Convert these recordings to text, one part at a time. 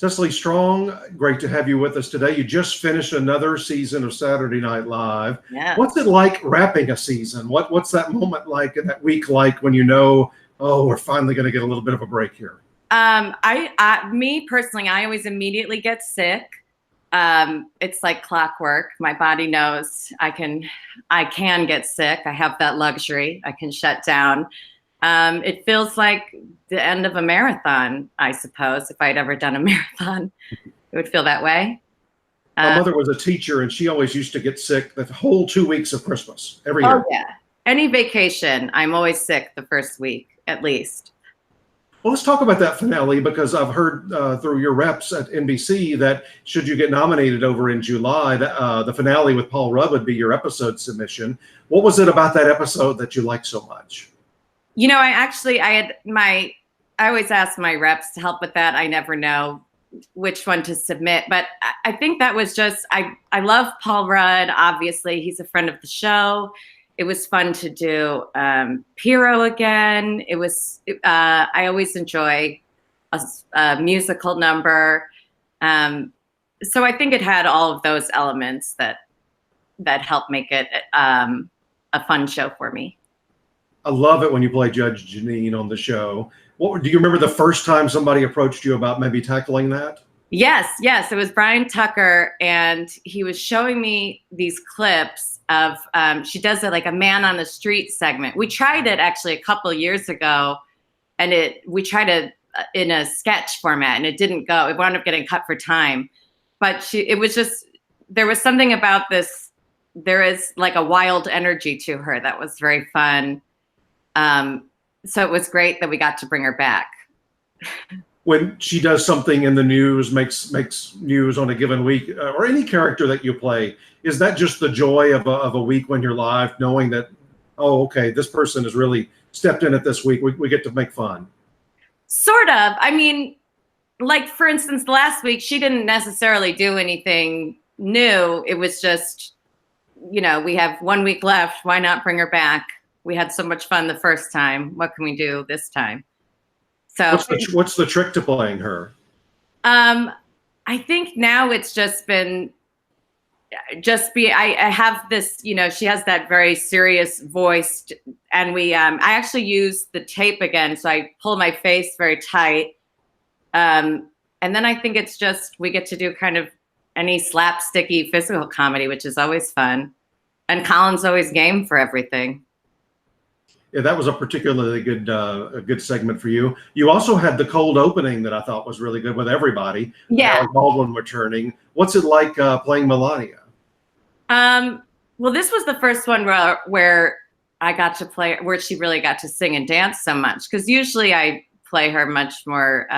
Cecily Strong, great to have you with us today. You just finished another season of Saturday Night Live. Yeah. What's it like wrapping a season? What's that moment like and that week like when you know, oh, we're finally going to get a little bit of a break here? Me personally, I always immediately get sick. It's like clockwork. My body knows I can get sick. I have that luxury. I can shut down. It feels like the end of a marathon, I suppose. If I'd ever done a marathon, it would feel that way. My mother was a teacher, and she always used to get sick the whole 2 weeks of Christmas every year. Oh, yeah. Any vacation, I'm always sick the first week, at least. Well, let's talk about that finale, because I've heard through your reps at NBC that should you get nominated over in July, the finale with Paul Rudd would be your episode submission. What was it about that episode that you liked so much? You know, I always ask my reps to help with that. I never know which one to submit, but I think that was just, I love Paul Rudd. Obviously, he's a friend of the show. It was fun to do Piero again. I always enjoy a musical number. So I think it had all of those elements that helped make it a fun show for me. I love it when you play Judge Jeanine on the show. Do you remember the first time somebody approached you about maybe tackling that? Yes. It was Brian Tucker, and he was showing me these clips of, she does it like a man on the street segment. We tried it actually a couple years ago, and we tried it in a sketch format, and it didn't go. It wound up getting cut for time. But it was just, there was something about this, there is like a wild energy to her that was very fun. So it was great that we got to bring her back. When she does something in the news, makes news on a given week, or any character that you play, is that just the joy of a week when you're live, knowing that, oh, okay, this person has really stepped in it this week. We get to make fun. Sort of. I mean, like, for instance, last week, she didn't necessarily do anything new. It was just, we have 1 week left. Why not bring her back? We had so much fun the first time. What can we do this time? So what's the trick to playing her? I think now it's just been, I have this, she has that very serious voice, and I actually use the tape again. So I pull my face very tight. And then I think it's just, we get to do kind of any slapsticky physical comedy, which is always fun. And Colin's always game for everything. Yeah, that was a particularly good a good segment for you. You also had the cold opening that I thought was really good with everybody. Yeah. Alec Baldwin returning. What's it like playing Melania? Well, this was the first one where I got to play, where she really got to sing and dance so much. Because usually I play her much more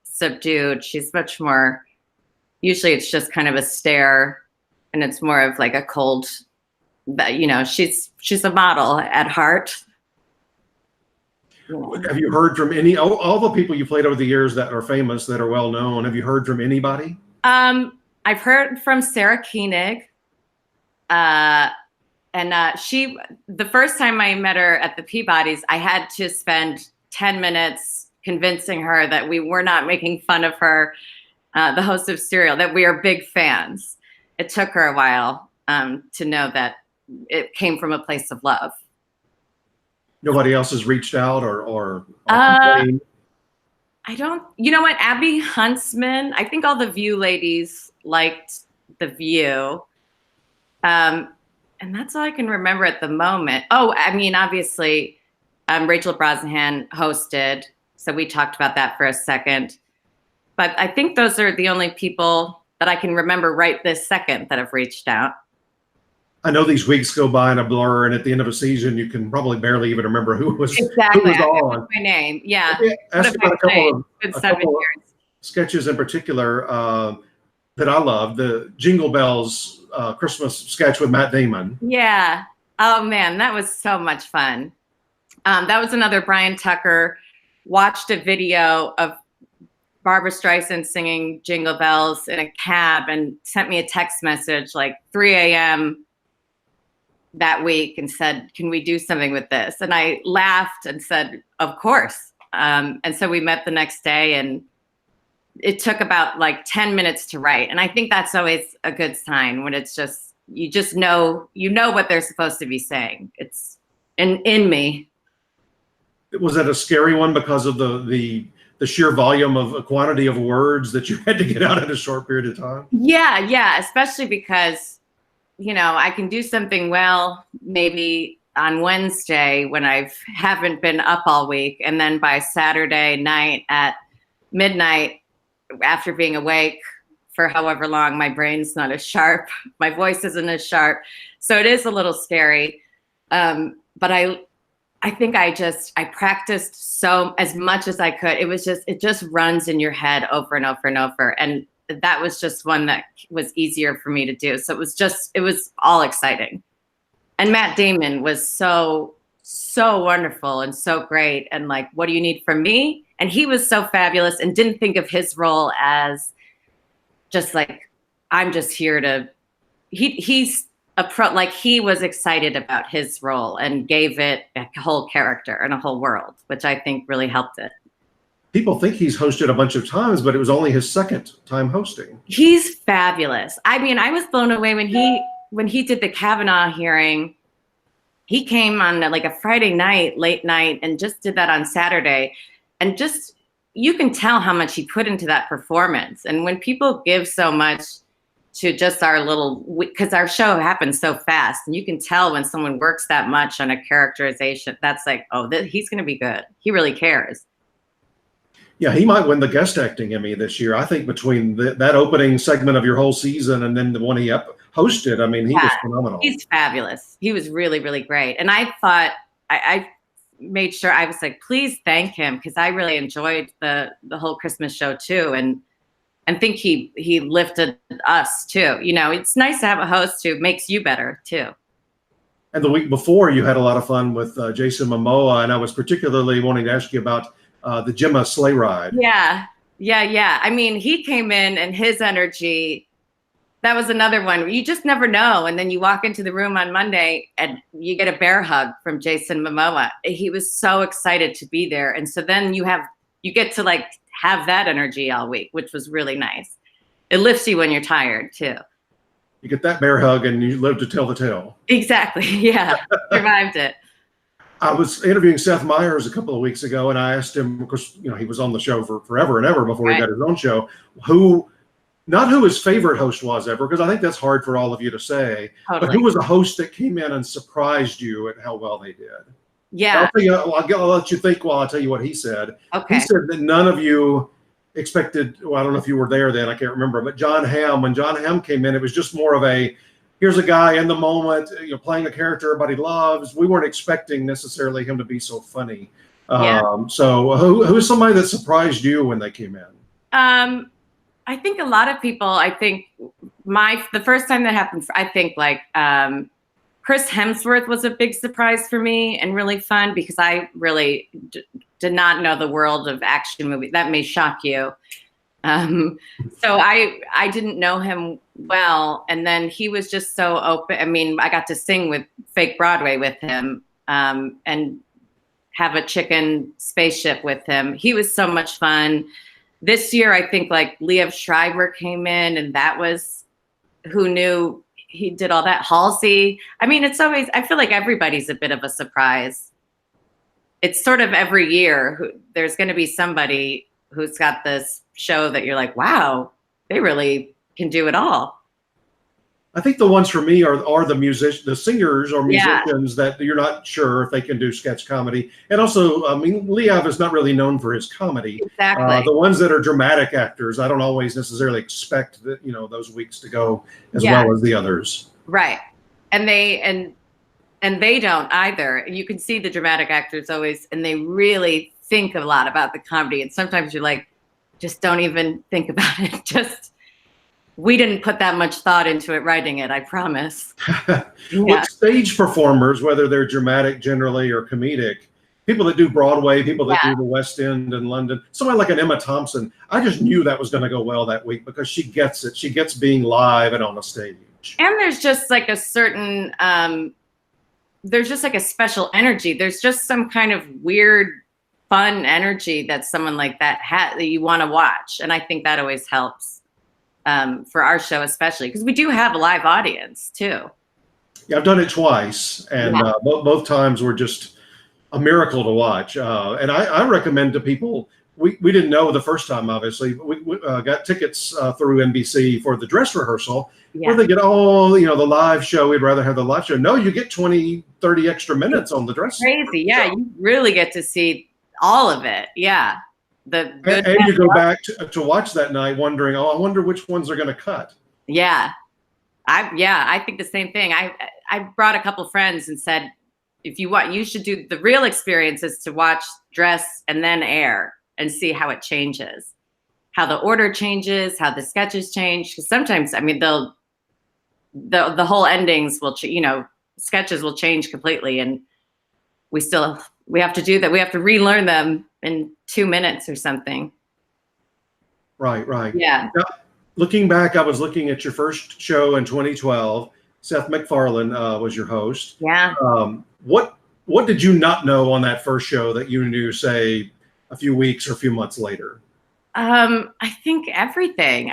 subdued. She's much more, usually it's just kind of a stare, and it's more of like a cold, she's a model at heart. Have you heard from all the people you played over the years that are famous, that are well known? Have you heard from anybody? I've heard from Sarah Koenig. And the first time I met her at the Peabodys, I had to spend 10 minutes convincing her that we were not making fun of her, the host of Serial, that we are big fans. It took her a while to know that it came from a place of love. Nobody else has reached out or complained? I don't, you know what, Abby Huntsman, I think all the View ladies liked The View. And that's all I can remember at the moment. Oh, I mean, obviously, Rachel Brosnahan hosted, so we talked about that for a second. But I think those are the only people that I can remember right this second that have reached out. I know these weeks go by in a blur, and at the end of a season, you can probably barely even remember who was exactly. Who was on. My name, yeah. Ask about a couple of sketches in particular that I love. The Jingle Bells Christmas sketch with Matt Damon. Yeah. Oh man, that was so much fun. That was another Brian Tucker. Watched a video of Barbra Streisand singing Jingle Bells in a cab and sent me a text message like 3 a.m. that week and said, can we do something with this? And I laughed and said, of course. And so we met the next day, and it took about like 10 minutes to write. And I think that's always a good sign when it's just, you just know, what they're supposed to be saying. It's in me. Was that a scary one because of the sheer volume of quantity of words that you had to get out in a short period of time? Yeah. Especially because, I can do something well, maybe on Wednesday when I haven't been up all week. And then by Saturday night at midnight, after being awake for however long, my brain's not as sharp. My voice isn't as sharp. So it is a little scary. But I think I practiced so as much as I could. It just runs in your head over and over and over. And that was just one that was easier for me to do. So it was all exciting. And Matt Damon was so wonderful and so great. And like, what do you need from me? And he was so fabulous and didn't think of his role as just like, I'm just here to, he's a pro, like he was excited about his role and gave it a whole character and a whole world, which I think really helped it. People think he's hosted a bunch of times, but it was only his second time hosting. He's fabulous. I mean, I was blown away when he did the Kavanaugh hearing. He came on like a Friday night, late night, and just did that on Saturday. And just, you can tell how much he put into that performance. And when people give so much to just our little, because our show happens so fast, and you can tell when someone works that much on a characterization, that's like, oh, he's going to be good. He really cares. Yeah, he might win the guest acting Emmy this year. I think between that opening segment of your whole season and then the one he hosted, I mean, he was phenomenal. He's fabulous. He was really, really great. And I thought, I made sure I was like, please thank him, because I really enjoyed the whole Christmas show too, and think he lifted us too. It's nice to have a host who makes you better too. And the week before, you had a lot of fun with Jason Momoa, and I was particularly wanting to ask you about the Gemma sleigh ride. Yeah. I mean, he came in and his energy. That was another one. You just never know. And then you walk into the room on Monday and you get a bear hug from Jason Momoa. He was so excited to be there. And so then you get to like have that energy all week, which was really nice. It lifts you when you're tired too. You get that bear hug and you live to tell the tale. Exactly. Yeah. Survived it. I was interviewing Seth Meyers a couple of weeks ago, and I asked him, of course, he was on the show for forever and ever before he got his own show, not who his favorite host was ever, because I think that's hard for all of you to say, but who was a host that came in and surprised you at how well they did? Yeah. I'll let you think while I tell you what he said. Okay. He said that none of you expected, well, I don't know if you were there then, I can't remember, but Jon Hamm, when Jon Hamm came in, it was just more of here's a guy in the moment, playing a character everybody loves. We weren't expecting necessarily him to be so funny. So who's somebody that surprised you when they came in? I think a lot of people, the first time that happened, I think like Chris Hemsworth was a big surprise for me and really fun, because I really did not know the world of action movies. That may shock you. So I didn't know him well. And then he was just so open. I mean, I got to sing with Fake Broadway with him, and have a chicken spaceship with him. He was so much fun. This year, I think like Liev Schreiber came in, and that was who knew he did all that. Halsey. I mean, it's always, I feel like everybody's a bit of a surprise. It's sort of every year there's going to be somebody who's got this show that you're like, wow, they really can do it all. I think the ones for me are the singers or musicians that you're not sure if they can do sketch comedy. And also, I mean, Liev is not really known for his comedy. Exactly. The ones that are dramatic actors, I don't always necessarily expect that, those weeks to go as well as the others. Right. And they don't either. You can see the dramatic actors always, and they really think a lot about the comedy. And sometimes you're like, just don't even think about it. We didn't put that much thought into it, writing it, I promise. With stage performers, whether they're dramatic generally or comedic, people that do Broadway, people that do the West End in London, someone like an Emma Thompson, I just knew that was going to go well that week because she gets it. She gets being live and on a stage. And there's just like a certain, there's just like a special energy. There's just some kind of weird fun energy that someone like that has that you want to watch. And I think that always helps for our show, especially because we do have a live audience too. Yeah, I've done it twice, and both times were just a miracle to watch. And I recommend to people. We didn't know the first time, obviously. We got tickets through NBC for the dress rehearsal, where they get the live show. We'd rather have the live show. No, you get 20, 30 extra minutes on the dress. Crazy, yeah. Show. You really get to see all of it, yeah. And you go back to watch that night, wondering, I wonder which ones are going to cut. Yeah, I think the same thing. I brought a couple friends and said, if you want, you should do the real experience is to watch dress and then air and see how it changes, how the order changes, how the sketches change. Because sometimes, I mean, the whole endings will, sketches will change completely, and we have to do that. We have to relearn them in 2 minutes or something. Right. Yeah. Now, looking back, I was looking at your first show in 2012. Seth MacFarlane was your host. Yeah. What did you not know on that first show that you knew, say, a few weeks or a few months later? I think everything.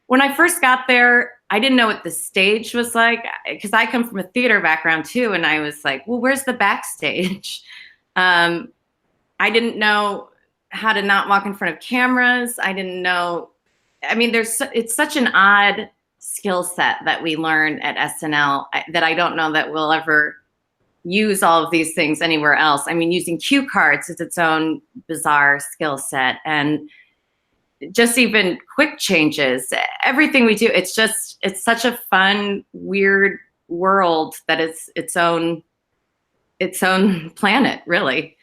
When I first got there, I didn't know what the stage was like because I come from a theater background too, and I was like, well, where's the backstage? I didn't know how to not walk in front of cameras. I didn't know. I mean, it's such an odd skill set that we learn at SNL that I don't know that we'll ever use all of these things anywhere else. I mean, using cue cards is its own bizarre skill set, and just even quick changes, everything we do, it's such a fun, weird world that it's its own planet, really.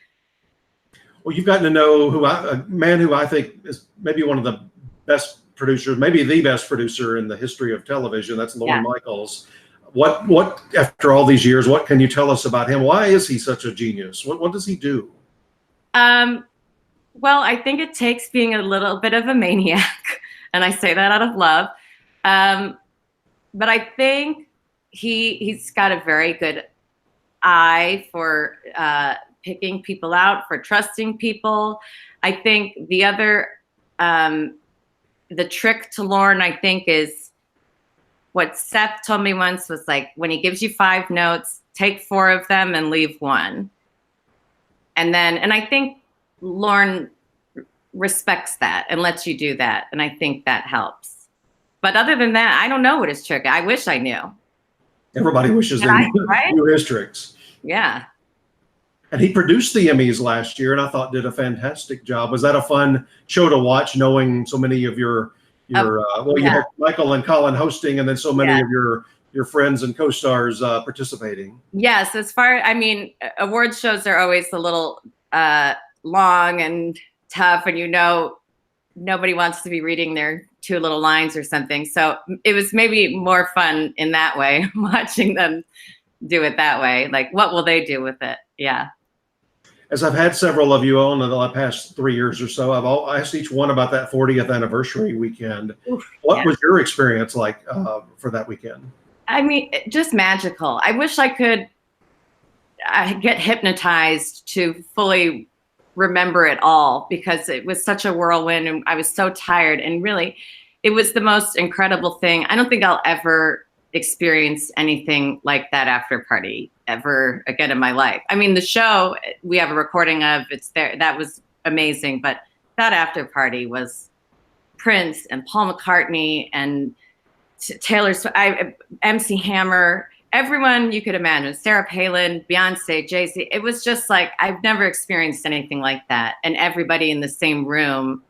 Well, you've gotten to know a man who I think is maybe one of the best producers, maybe the best producer in the history of television. That's Lorne Michaels. What after all these years, what can you tell us about him? Why is he such a genius? What does he do? Well, I think it takes being a little bit of a maniac, and I say that out of love. But I think he's got a very good eye for picking people out, for trusting people. I think the other, the trick to Lorne, I think, is what Seth told me once was like, when he gives you 5 notes, take 4 of them and leave 1. And I think Lorne respects that and lets you do that. And I think that helps. But other than that, I don't know what his trick. I wish I knew. Everybody wishes they knew his tricks. Yeah. And he produced the Emmys last year, and I thought did a fantastic job. Was that a fun show to watch, knowing so many of your you had Michael and Colin hosting, and then so many of your friends and co-stars participating? Yes, award shows are always a little long and tough, and nobody wants to be reading their 2 little lines or something. So it was maybe more fun in that way, watching them do it that way. Like, what will they do with it? Yeah. As I've had several of you on in the past 3 years or so, I've asked each one about that 40th anniversary weekend. What was your experience like for that weekend? I mean, just magical. I wish I could get hypnotized to fully remember it all, because it was such a whirlwind and I was so tired, and really it was the most incredible thing. I don't think I'll ever experience anything like that after party ever again in my life. I mean, the show we have a recording of, it's there, that was amazing, but that after party was Prince and Paul McCartney and Taylor Swift, MC Hammer, everyone you could imagine, Sarah Palin, Beyonce, Jay-Z. It was just like, I've never experienced anything like that. And everybody in the same room,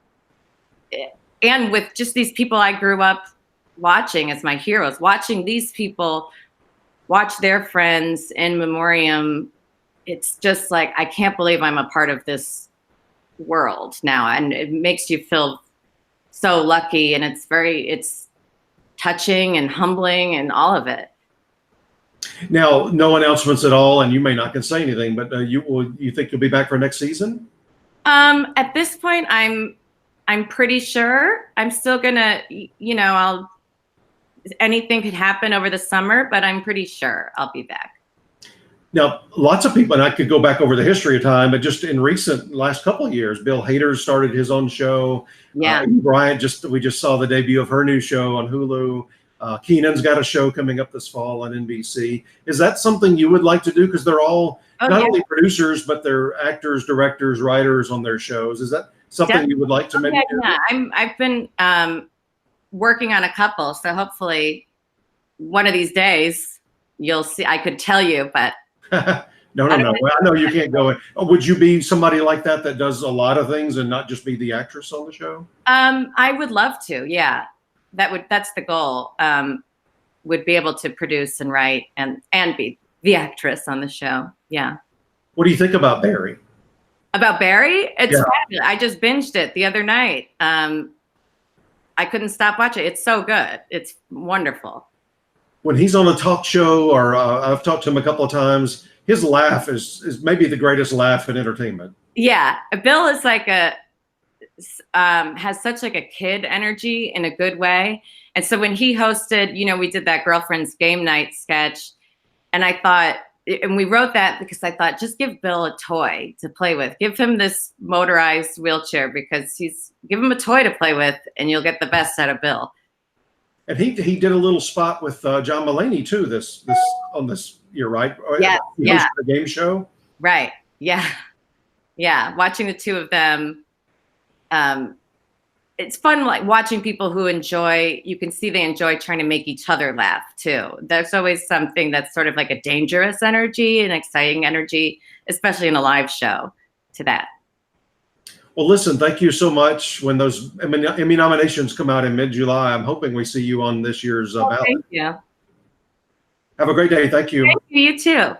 and with just these people I grew up watching as my heroes, watching these people watch their friends in memoriam. It's just like, I can't believe I'm a part of this world now. And it makes you feel so lucky. And it's touching and humbling and all of it. Now, no announcements at all, and you may not can say anything, but you think you'll be back for next season? At this point, I'm pretty sure. I'm still gonna, anything could happen over the summer, but I'm pretty sure I'll be back. Now, lots of people, and I could go back over the history of time, but just in recent last couple of years, Bill Hader started his own show. Yeah. Amy Bryant, we just saw the debut of her new show on Hulu. Keenan's got a show coming up this fall on NBC. Is that something you would like to do? Because they're all not only producers, but they're actors, directors, writers on their shows. Is that something you would like to maybe do? Yeah, I've been working on a couple, so hopefully one of these days you'll see. I could tell you, but No. Well, I know you can't go in. Would you be somebody like that does a lot of things and not just be the actress on the show? I would love to. Yeah, that's the goal. Would be able to produce and write and be the actress on the show. Yeah. What do you think about Barry? About Barry? It's fabulous. I just binged it the other night. I couldn't stop watching it. It's so good. It's wonderful. When he's on a talk show, or I've talked to him a couple of times, his laugh is maybe the greatest laugh in entertainment. Yeah, Bill is like has such like a kid energy in a good way. And so when he hosted, we did that Girlfriend's Game Night sketch, and I thought, and we wrote that because I thought, just give Bill a toy to play with. Give him this motorized wheelchair because give him a toy to play with, and you'll get the best out of Bill. And he did a little spot with John Mulaney too. This year, right? Yeah. He hosted a game show. Right. Yeah. Yeah. Watching the two of them, it's fun, like watching people who you can see they enjoy trying to make each other laugh too. There's always something that's sort of like a dangerous energy, an exciting energy, especially in a live show, to that. Well, listen, thank you so much. When those Emmy nominations come out in mid-July, I'm hoping we see you on this year's ballot. Thank you. Have a great day. Thank you. Thank you. You too.